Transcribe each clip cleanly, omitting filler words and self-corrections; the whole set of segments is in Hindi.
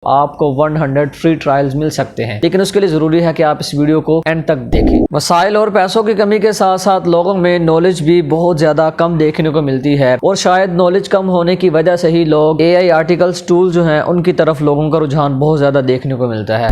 आपको 100 फ्री ट्रायल्स मिल सकते हैं, लेकिन उसके लिए जरूरी है कि आप इस वीडियो को एंड तक देखें। वसाइल और पैसों की कमी के साथ साथ लोगों में नॉलेज भी बहुत ज्यादा कम देखने को मिलती है और शायद नॉलेज कम होने की वजह से ही लोग AI आर्टिकल्स टूल जो हैं उनकी तरफ लोगों का रुझान बहुत ज्यादा देखने को मिलता है।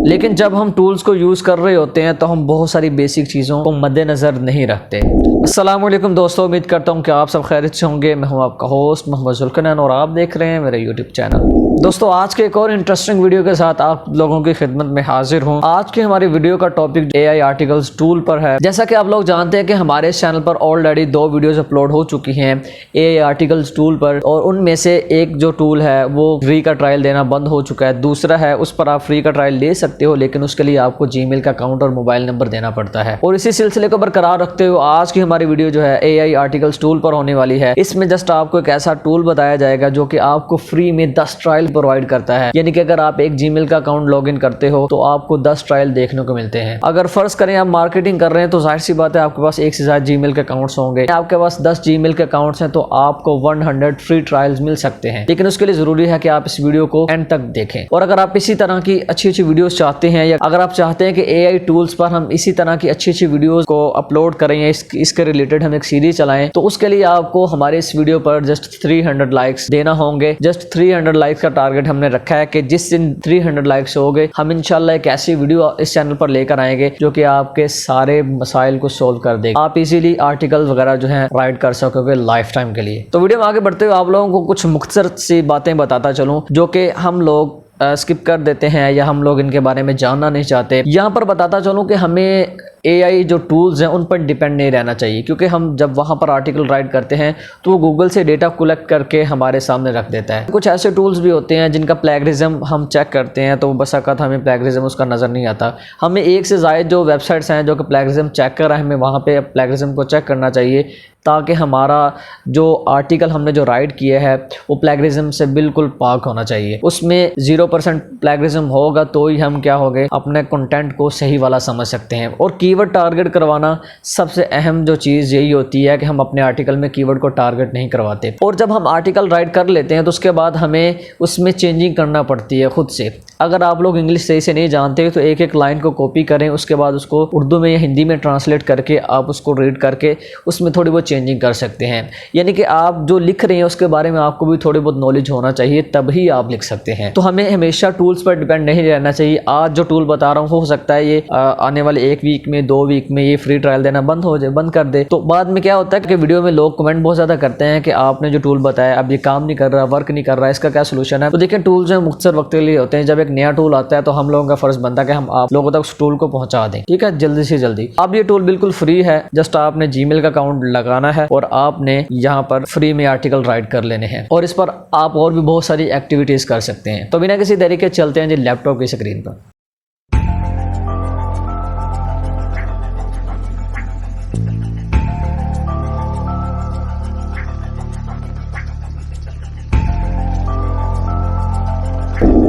लेकिन जब हम टूल्स को यूज़ कर रहे होते हैं तो हम बहुत सारी बेसिक चीज़ों को मद्देनज़र नहीं रखते। अस्सलाम वालेकुम दोस्तों, उम्मीद करता हूँ कि आप सब खैरियत से होंगे। मैं हूँ आपका होस्ट मोहम्मद जुल्कनैन और आप देख रहे हैं मेरे यूट्यूब चैनल। दोस्तों, आज के एक और इंटरेस्टिंग वीडियो के साथ आप लोगों की खिदमत में हाजिर हूँ। आज की हमारी वीडियो का टॉपिक AI आर्टिकल्स टूल पर है। जैसा कि आप लोग जानते हैं कि हमारे इस चैनल पर ऑलरेडी 2 वीडियोज़ अपलोड हो चुकी हैं AI आर्टिकल्स टूल पर, और उनमें से एक जो टूल है वो फ्री का ट्रायल देना बंद हो चुका है। दूसरा है उस पर आप फ्री का ट्रायल ले सकते हो, लेकिन उसके लिए आपको जीमेल का अकाउंट और मोबाइल नंबर देना पड़ता है। और इसी सिलसिले को बरकरार रखते हुए आज की हमारी वीडियो जो है AI आर्टिकल्स टूल पर होने वाली है। इसमें जस्ट आपको एक ऐसा टूल बताया जाएगा जो कि आपको फ्री में 10 ट्रायल प्रोवाइड करता है। यानी कि अगर आप एक जीमेल का अकाउंट लॉगिन करते हो तो आपको 10 ट्रायल देखने को मिलते हैं। अगर फर्ज करें आप मार्केटिंग कर रहे हैं तो जाहिर सी बात है आपके पास एक से ज्यादा जीमेल के अकाउंट्स होंगे। आपके पास 10 जीमेल के अकाउंट्स हैं तो आपको 100 फ्री ट्रायल्स मिल सकते हैं, लेकिन उसके लिए जरूरी है कि आप इस वीडियो को एंड तक देखें। और अगर आप इसी तरह की अच्छी अच्छी वीडियोस चाहते हैं, या अगर आप चाहते हैं कि AI टूल्स पर हम इसी तरह की अच्छी अच्छी वीडियोस को अपलोड करें या इसके रिलेटेड हम एक सीरीज चलाएं, तो उसके लिए आपको हमारे इस वीडियो पर जस्ट 300 लाइक्स देना होंगे। जस्ट 300 लाइक्स का टारगेट हमने रखा है कि जिस दिन 300 लाइक्स हो गए हम इंशाल्लाह एक ऐसी वीडियो इस चैनल पर लेकर आएंगे जो कि आपके सारे मसाइल को सोल्व कर देगा। आप इजीली आर्टिकल वगैरह जो है राइट कर सकोगे लाइफ टाइम के लिए। तो वीडियो में आगे बढ़ते हुए आप लोगों को कुछ मुख्तसर सी बातें बताता चलूँ जो कि हम लोग स्किप कर देते हैं या हम लोग इनके बारे में जानना नहीं चाहते। यहाँ पर बताता चलूँ कि हमें AI जो टूल्स हैं उन पर डिपेंड नहीं रहना चाहिए, क्योंकि हम जब वहाँ पर आर्टिकल राइट करते हैं तो वो गूगल से डेटा कलेक्ट करके हमारे सामने रख देता है। कुछ ऐसे टूल्स भी होते हैं जिनका प्लेगरिज्म हम चेक करते हैं तो बस अकत हमें प्लेगरिज्म उसका नज़र नहीं आता। हमें एक से ज़ायद जो वेबसाइट्स हैं जो कि प्लेगरिज्म चेक कर रहे हैं, हमें वहाँ पर प्लेगरिज्म को चेक करना चाहिए ताकि हमारा जो आर्टिकल हमने जो राइट किया है वो प्लेगरिज्म से बिल्कुल पाक होना चाहिए। उसमें 0% प्लेगरिज्म होगा तो ही हम क्या हो गए अपने कंटेंट को सही वाला समझ सकते हैं। और कीवर्ड टारगेट करवाना सबसे अहम जो चीज़ यही होती है कि हम अपने आर्टिकल में कीवर्ड को टारगेट नहीं करवाते। और जब हम आर्टिकल राइट कर लेते हैं तो उसके बाद हमें उसमें चेंजिंग करना पड़ती है खुद से। अगर आप लोग इंग्लिश सही से नहीं जानते तो एक एक लाइन को कॉपी करें, उसके बाद उसको उर्दू में या हिंदी में ट्रांसलेट करके आप उसको रीड करके उसमें थोड़ी बहुत चेंजिंग कर सकते हैं। यानी कि आप जो लिख रहे हैं उसके बारे में आपको भी थोड़ी बहुत नॉलेज होना चाहिए, तभी आप लिख सकते हैं। तो हमें हमेशा टूल्स पर डिपेंड नहीं रहना चाहिए। आज जो टूल बता रहा हूँ हो सकता है ये आने वाले 1 वीक में 2 वीक में ये फ्री ट्रायल देना बंद कर दे। तो बाद में क्या होता है कि वीडियो में लोग कमेंट बहुत ज़्यादा करते हैं कि आपने जो टूल बताया अब ये काम नहीं कर रहा, वर्क नहीं कर रहा, इसका क्या सोल्यूशन है। तो देखिए, टूल जो है मुख्तसर वक्त के लिए होते हैं। जब एक नया टूल आता है तो हम लोगों का फर्ज बनता है कि हम आप लोगों तक उस टूल को पहुंचा दें, ठीक है, जल्दी से जल्दी। अब ये टूल बिल्कुल फ्री है। जस्ट आपने जीमेल का अकाउंट लगाना है और आपने यहाँ पर फ्री में आर्टिकल राइट कर लेने हैं, और इस पर आप और भी बहुत सारी एक्टिविटीज कर सकते हैं। तो बिना किसी देरी के चलते हैं जी लैपटॉप की स्क्रीन पर।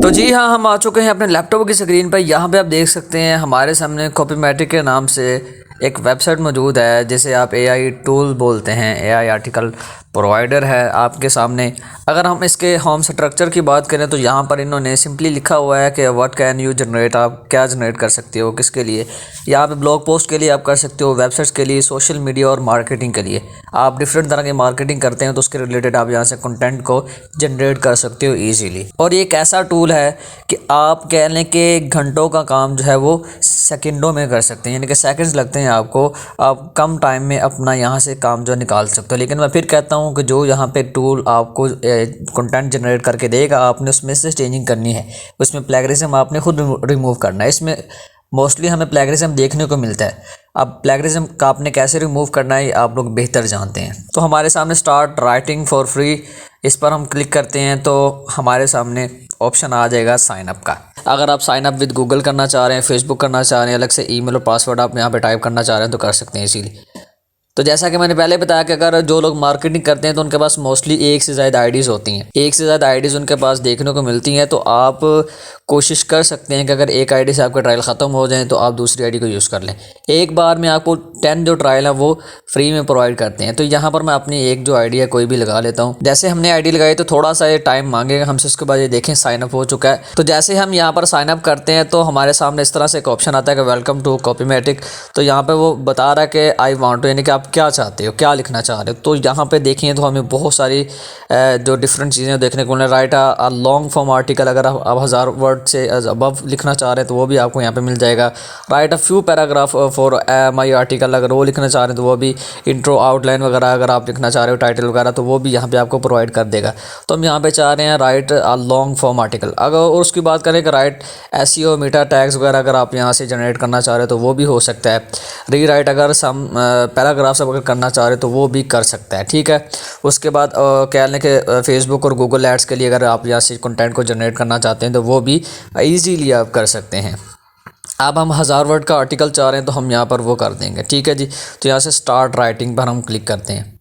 तो जी हाँ, हम आ चुके हैं अपने लैपटॉप की स्क्रीन पर। यहाँ पे आप देख सकते हैं हमारे सामने कॉपीमेटिक के नाम से एक वेबसाइट मौजूद है जिसे आप AI टूल बोलते हैं। AI आर्टिकल प्रोवाइडर है आपके सामने। अगर हम इसके होम स्ट्रक्चर की बात करें तो यहाँ पर इन्होंने सिंपली लिखा हुआ है कि व्हाट कैन यू जनरेट, आप क्या जनरेट कर सकते हो, किसके लिए। यहाँ पे ब्लॉग पोस्ट के लिए आप कर सकते हो, वेबसाइट्स के लिए, सोशल मीडिया और मार्केटिंग के लिए। आप डिफरेंट तरह की मार्केटिंग करते हैं तो उसके रिलेटेड आप यहाँ से कंटेंट को जनरेट कर सकते हो ईजीली। और ये एक ऐसा टूल है कि आप कह लें कि घंटों का काम जो है वो सेकंडों में कर सकते हैं, यानी कि सेकंड्स लगते हैं आपको, आप कम टाइम में अपना यहाँ से काम जो निकाल सकते हो। लेकिन मैं फिर कहता हूँ कि जो यहाँ पे टूल आपको कंटेंट जनरेट करके देगा आपने उसमें से चेंजिंग करनी है, उसमें प्लेगरिज्म आपने खुद रिमूव करना है। इसमें मोस्टली हमें प्लेगरिज्म देखने को मिलता है। अब प्लेगरिज्म का आपने कैसे रिमूव करना है आप लोग बेहतर जानते हैं। तो हमारे सामने स्टार्ट राइटिंग फॉर फ्री, इस पर हम क्लिक करते हैं तो हमारे सामने ऑप्शन आ जाएगा साइन अप का। अगर आप साइन अप विद गूगल करना चाह रहे हैं, फेसबुक करना चाह रहे हैं, अलग से ईमेल और पासवर्ड आप यहाँ पे टाइप करना चाह रहे हैं तो कर सकते हैं इसीलिए। तो जैसा कि मैंने पहले बताया कि अगर जो लोग मार्केटिंग करते हैं तो उनके पास मोस्टली एक से ज़्यादा आईडीज़ होती हैं, एक से ज़्यादा आईडीज़ उनके पास देखने को मिलती हैं। तो आप कोशिश कर सकते हैं कि अगर एक आईडी से आपके ट्रायल ख़त्म हो जाए तो आप दूसरी आईडी को यूज़ कर लें। एक बार में आपको 10 जो ट्रायल है वो फ्री में प्रोवाइड करते हैं। तो यहाँ पर मैं अपनी एक जो आईडी है कोई भी लगा लेता हूँ। जैसे हमने आईडी लगाई तो थोड़ा सा ये टाइम मांगेगा हमसे, उसके बाद ये देखें साइनअप हो चुका है। तो जैसे हम यहाँ पर साइनअप करते हैं तो हमारे सामने इस तरह से एक ऑप्शन आता है कि वेलकम टू कॉपीमेटिक। तो यहाँ पर वो बता रहा है कि आई वांट टू, यानी कि आप क्या चाहते हो, क्या लिखना चाह रहे हो। तो यहाँ पे देखें तो हमें बहुत सारी जो डिफरेंट चीज़ें देखने को मिल रही है। Right a long form article, अगर आप 1000 वर्ड से अबव लिखना चाह रहे हैं तो वो भी आपको यहाँ पे मिल जाएगा। Right a few paragraph for my article, अगर वो लिखना चाह रहे हैं तो वो भी, इंट्रो आउटलाइन वगैरह अगर आप लिखना चाह रहे हो, टाइटल वगैरह, तो वो भी यहाँ पे आपको प्रोवाइड कर देगा। तो हम यहाँ पे चाह रहे हैं right a long form article. अगर और उसकी बात करें कि राइट एसईओ मेटा टैग्स वगैरह अगर आप यहाँ से जनरेट करना चाह रहे हो तो वो भी हो सकता है। री राइट अगर सम पैराग्राफ्स अगर करना चाह रहे हो तो वो भी कर सकता है, ठीक है। उसके बाद कह लें कि फेसबुक और गूगल एड्स के लिए अगर आप यहाँ से कंटेंट को जनरेट करना चाहते हैं तो वो भी ईजीली आप कर सकते हैं। अब हम 1000 वर्ड का आर्टिकल चाह रहे हैं तो हम यहाँ पर वो कर देंगे, ठीक है जी। तो यहाँ से स्टार्ट राइटिंग पर हम क्लिक करते हैं।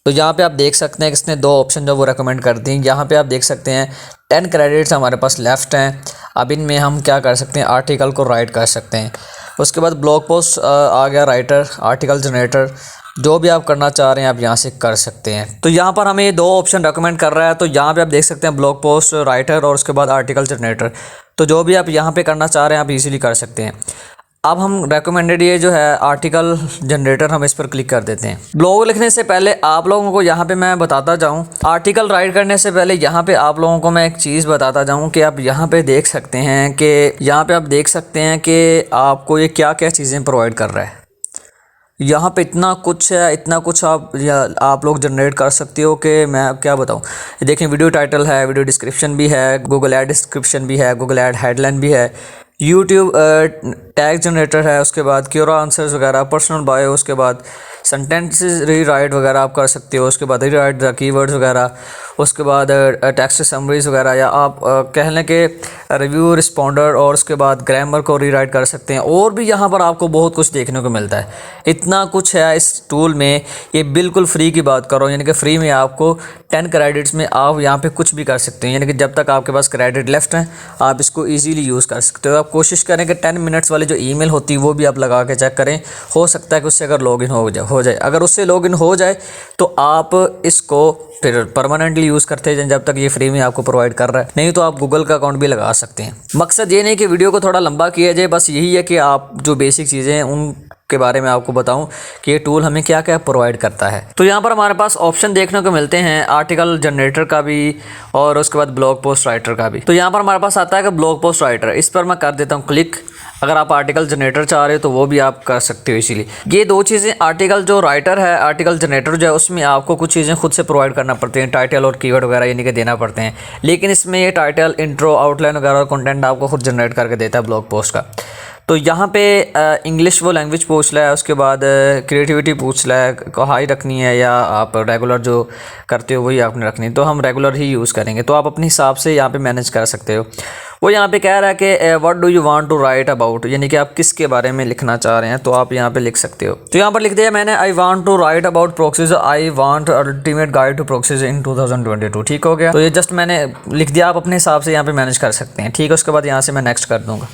तो यहाँ पे आप देख सकते हैं कि इसने 2 ऑप्शन जो वो रेकमेंड कर दी हैं। यहाँ पे आप देख सकते हैं 10 क्रेडिट्स हमारे पास लेफ्ट हैं। अब इनमें हम क्या कर सकते हैं, आर्टिकल को राइट कर सकते हैं। उसके बाद ब्लॉग पोस्ट आ गया, राइटर, आर्टिकल जनरेटर, जो भी आप करना चाह रहे हैं आप यहाँ से कर सकते हैं। तो यहाँ पर हमें 2 ऑप्शन रेकमेंड कर रहा है। तो यहाँ पे आप देख सकते हैं ब्लॉग पोस्ट, राइटर और उसके बाद आर्टिकल जनरेटर। तो जो भी आप यहाँ पे करना चाह रहे हैं आप इजीली कर सकते हैं। अब हम रेकमेंडेड ये जो है आर्टिकल जनरेटर, हम इस पर क्लिक कर देते हैं। ब्लॉग लिखने से पहले आप लोगों को यहाँ पे मैं बताता जाऊँ, आर्टिकल राइट करने से पहले यहाँ पे आप लोगों को मैं एक चीज़ बताता जाऊँ कि आप यहाँ पे देख सकते हैं कि आपको ये क्या क्या चीज़ें प्रोवाइड कर रहा है। यहाँ पे इतना कुछ है, इतना कुछ आप लोग जनरेट कर सकते हो कि मैं क्या बताऊँ। देखें, वीडियो टाइटल है, वीडियो डिस्क्रिप्शन भी है, गूगल ऐड डिस्क्रिप्शन भी है, गूगल ऐड हेडलाइन भी है, यूट्यूब टैग जनरेटर है, उसके बाद क्यूरा आंसर्स वगैरह, पर्सनल बायो, उसके बाद सेंटेंसेस रीराइट वगैरह आप कर सकते हो, उसके बाद रीराइट द कीवर्ड्स वगैरह, उसके बाद टेक्स्ट समरीज वगैरह, या आप कह लें कि रिव्यू रिस्पॉन्डर, और उसके बाद ग्रामर को रीराइट कर सकते हैं। और भी यहाँ पर आपको बहुत कुछ देखने को मिलता है, इतना कुछ है इस टूल में। ये बिल्कुल फ्री की बात कर रहा हूँ, यानी कि फ्री में आपको 10 क्रेडिट्स में आप यहाँ पे कुछ भी कर सकते हैं। यानी कि जब तक आपके पास क्रेडिट लेफ्ट हैं आप इसको ईजीली यूज़ कर सकते हो। आप कोशिश करें कि 10 मिनट्स वाली जो ईमेल होती है वो भी आप लगा के चेक करें, हो सकता है कि उससे अगर लॉगिन हो जाए। अगर उससे लॉगिन हो जाए तो आप इसको फिर परमानेंटली यूज़ करते हैं जब तक ये फ्री में आपको प्रोवाइड कर रहा है। नहीं तो आप गूगल का अकाउंट भी लगा सकते हैं। मकसद ये नहीं कि वीडियो को थोड़ा लंबा किया जाए, बस यही है कि आप जो बेसिक चीज़ें हैं उन के बारे में आपको बताऊं कि ये टूल हमें क्या क्या प्रोवाइड करता है। तो यहाँ पर हमारे पास ऑप्शन देखने को मिलते हैं आर्टिकल जनरेटर का भी और उसके बाद ब्लॉग पोस्ट राइटर का भी। तो यहाँ पर हमारे पास आता है कि ब्लॉग पोस्ट राइटर, इस पर मैं कर देता हूँ क्लिक। अगर आप आर्टिकल जनरेटर चाह रहे हो तो वो भी आप कर सकते हो। इसीलिए ये 2 चीज़ें, आर्टिकल जो राइटर है, आर्टिकल जनरेटर जो है, उसमें आपको कुछ चीज़ें खुद से प्रोवाइड करना पड़ती हैं, टाइटल और कीवर्ड वगैरह यानी कि देना पड़ते हैं। लेकिन इसमें ये टाइटल, इंट्रो, आउटलाइन वगैरह और कंटेंट आपको खुद जनरेट करके देता है ब्लॉग पोस्ट का। तो यहाँ पे इंग्लिश वो लैंग्वेज पूछ रहा है, उसके बाद क्रिएटिविटी पूछ रहा है, को हाई रखनी है या आप रेगुलर जो करते हो वही आपने रखनी है। तो हम रेगुलर ही यूज़ करेंगे। तो आप अपने हिसाब से यहाँ पे मैनेज कर सकते हो। वो यहाँ पे कह रहा है कि what do you want to write about, यानी कि आप किसके बारे में लिखना चाह रहे हैं, तो आप यहाँ पे लिख सकते हो। तो यहाँ पर लिख दिया मैंने, I want to write about proxies, I want ultimate guide to proxies in 2022। ठीक हो गया। तो ये जस्ट मैंने लिख दिया, आप अपने हिसाब से यहाँ पे मैनेज कर सकते हैं। ठीक है, उसके बाद यहाँ से मैं नेक्स्ट कर दूँगा।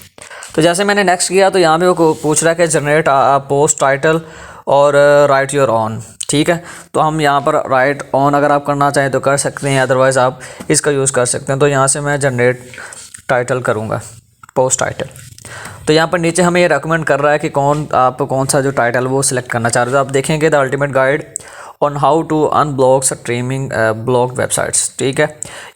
तो जैसे मैंने नेक्स्ट किया तो यहाँ पे वो पूछ रहा है कि जनरेट पोस्ट टाइटल और राइट योर ऑन। ठीक है, तो हम यहाँ पर राइट ऑन अगर आप करना चाहें तो कर सकते हैं, अदरवाइज़ आप इसका यूज़ कर सकते हैं। तो यहाँ से मैं जनरेट टाइटल करूँगा, पोस्ट टाइटल। तो यहाँ पर नीचे हमें ये रेकमेंड कर रहा है कि आप कौन सा जो टाइटल वो सिलेक्ट करना चाह रहे हो। तो आप देखेंगे the ultimate guide on how to unblock streaming block websites. ठीक है,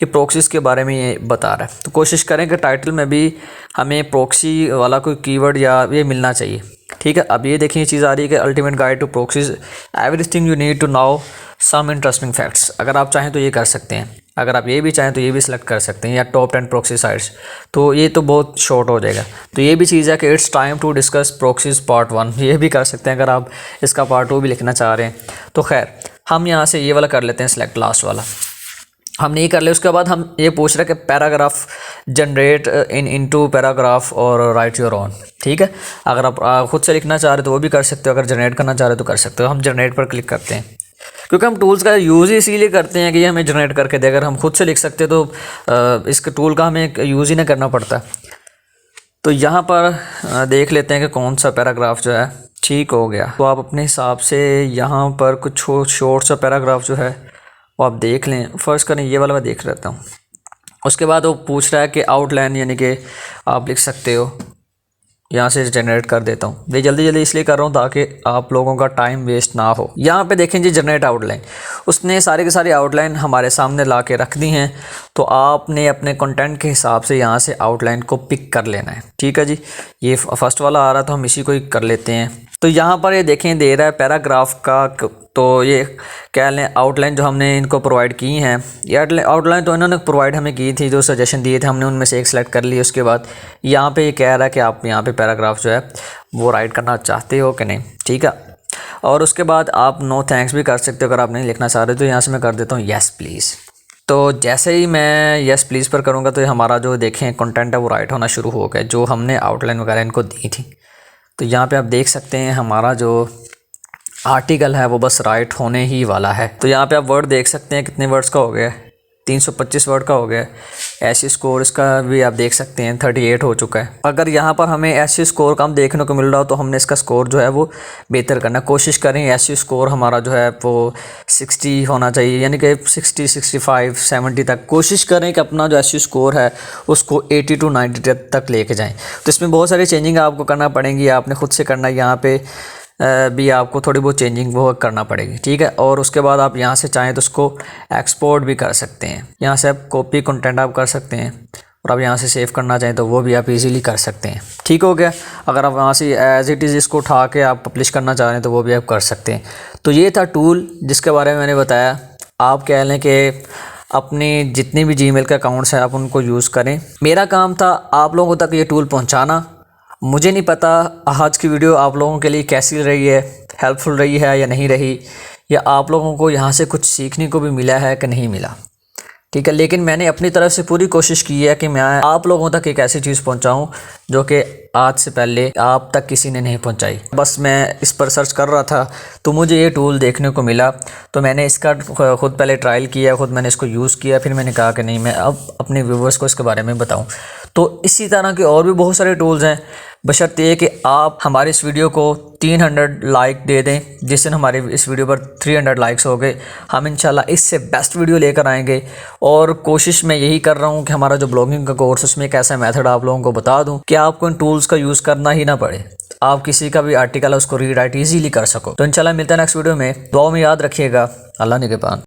ये प्रॉक्सीज के बारे में ये बता रहा है। तो कोशिश करें कि टाइटल में भी हमें प्रॉक्सी वाला कोई कीवर्ड या ये मिलना चाहिए। ठीक है, अब ये देखिए चीज़ आ रही है कि ultimate guide to proxies, everything you need to now, some interesting facts. अगर आप चाहें तो ये कर सकते हैं, अगर आप ये भी चाहें तो ये भी सिलेक्ट कर सकते हैं, या टॉप 10 प्रॉक्सी साइट्स। तो ये तो बहुत शॉर्ट हो जाएगा। तो ये भी चीज़ है कि it's time to discuss proxies part 1, ये भी कर सकते हैं अगर आप इसका पार्ट 2 भी लिखना चाह रहे हैं। तो खैर हम यहाँ से ये वाला कर लेते हैं सिलेक्ट, लास्ट वाला। हम नहीं कर ले। उसके बाद हम ये पूछ रहे कि पैराग्राफ जनरेट इनटू पैराग्राफ और राइट योर ओन। ठीक है, अगर आप खुद से लिखना चाह रहे हो तो वो भी कर सकते हो, अगर जनरेट करना चाह रहे हो तो कर सकते हो। हम जनरेट पर क्लिक करते हैं क्योंकि हम टूल्स का यूज़ ही इसीलिए करते हैं कि ये हमें जनरेट करके दे। अगर हम खुद से लिख सकते तो इस टूल का हमें यूज़ ही नहीं करना पड़ता। तो यहाँ पर देख लेते हैं कि कौन सा पैराग्राफ जो है ठीक हो गया। तो आप अपने हिसाब से यहाँ पर कुछ शॉर्ट सा पैराग्राफ जो है वो आप देख लें। फर्स्ट करें ये वाला मैं देख लेता हूँ। उसके बाद वो पूछ रहा है कि आउटलाइन यानी कि आप लिख सकते हो। यहाँ से जनरेट कर देता हूँ। ये जल्दी जल्दी इसलिए कर रहा हूँ ताकि आप लोगों का टाइम वेस्ट ना हो। यहाँ पे देखें जी जनरेट आउटलाइन, उसने सारी की सारी आउटलाइन हमारे सामने ला के रख दी हैं। तो आपने अपने कंटेंट के हिसाब से यहाँ से आउटलाइन को पिक कर लेना है। ठीक है जी, ये फर्स्ट वाला आ रहा तो हम इसी को ही कर लेते हैं। तो यहाँ पर ये देखें दे रहा है पैराग्राफ का, तो ये कह लें आउटलाइन जो हमने इनको प्रोवाइड की हैं। ये आउटलाइन तो इन्होंने प्रोवाइड हमें की थी, जो सजेशन दिए थे हमने उनमें से एक सेलेक्ट कर ली। उसके बाद यहाँ पे ये कह रहा है कि आप यहाँ पे पैराग्राफ जो है वो राइट करना चाहते हो कि नहीं। ठीक है, और उसके बाद आप नो थैंक्स भी कर सकते हो अगर आप नहीं लिखना चाह रहे। तो यहाँ से मैं कर देता हूँ येस प्लीज़। तो जैसे ही मैं येस प्लीज़ पर करूँगा तो हमारा जो देखें कंटेंट है वो राइट होना शुरू हो गया, जो हमने आउटलाइन वगैरह इनको दी थी। तो यहाँ पे आप देख सकते हैं हमारा जो आर्टिकल है वो बस राइट होने ही वाला है। तो यहाँ पे आप वर्ड देख सकते हैं कितने वर्ड्स का हो गया, 325 वर्ड का हो गया। ऐसी स्कोर इसका भी आप देख सकते हैं 38 हो चुका है। अगर यहाँ पर हमें ऐसी स्कोर कम देखने को मिल रहा हो तो हमने इसका स्कोर जो है वो बेहतर करना कोशिश करें। ऐसी स्कोर हमारा जो है वो 60 होना चाहिए, यानी कि 60, 65, 70 तक कोशिश करें कि अपना जो ऐसी स्कोर है उसको 80 to 90 तक लेके जाएँ। तो इसमें बहुत सारी चेंजिंग आपको करना पड़ेंगी, आपने खुद से करना है। यहाँ पे भी आपको थोड़ी बहुत चेंजिंग वो करना पड़ेगी। ठीक है, और उसके बाद आप यहाँ से चाहें तो उसको एक्सपोर्ट भी कर सकते हैं। यहाँ से आप कॉपी कंटेंट आप कर सकते हैं, और आप यहाँ से सेव करना चाहें तो वो भी आप इजीली कर सकते हैं। ठीक हो गया। अगर आप वहाँ से एज इट इज़ इसको उठा के आप पब्लिश करना चाह रहे हैं तो वो भी आप कर सकते हैं। तो ये था टूल जिसके बारे में मैंने बताया। आप कह लें कि अपने जितने भी जीमेल के अकाउंट्स हैं आप उनको यूज़ करें। मेरा काम था आप लोगों तक ये टूल पहुँचाना। मुझे नहीं पता आज की वीडियो आप लोगों के लिए कैसी रही है, हेल्पफुल रही है या नहीं रही, या आप लोगों को यहाँ से कुछ सीखने को भी मिला है कि नहीं मिला। ठीक है, लेकिन मैंने अपनी तरफ से पूरी कोशिश की है कि मैं आप लोगों तक एक ऐसी चीज़ पहुँचाऊँ जो कि आज से पहले आप तक किसी ने नहीं पहुँचाई। बस मैं इस पर सर्च कर रहा था तो मुझे ये टूल देखने को मिला, तो मैंने इसका खुद पहले ट्रायल किया, खुद मैंने इसको यूज़ किया, फिर मैंने कहा कि नहीं मैं अब अपने व्यूवर्स को इसके बारे में बताऊँ। तो इसी तरह के और भी बहुत सारे टूल्स हैं, बशर्ते ये कि आप हमारे इस वीडियो को 300 लाइक दे दें, जिस दिन हमारे इस वीडियो पर 300 लाइक्स हो गए हम इंशाल्लाह इससे बेस्ट वीडियो लेकर आएंगे। और कोशिश मैं यही कर रहा हूँ कि हमारा जो ब्लॉगिंग का कोर्स उसमें एक ऐसा मेथड आप लोगों को बता दूँ कि आपको इन टूल्स का यूज़ करना ही ना पड़े, आप किसी का भी आर्टिकल है उसको रीड राइट ईजीली कर सको। तो इंशाल्लाह मिलता है नेक्स्ट वीडियो में। दुआ में याद रखिएगा। अल्लाह निगहबान।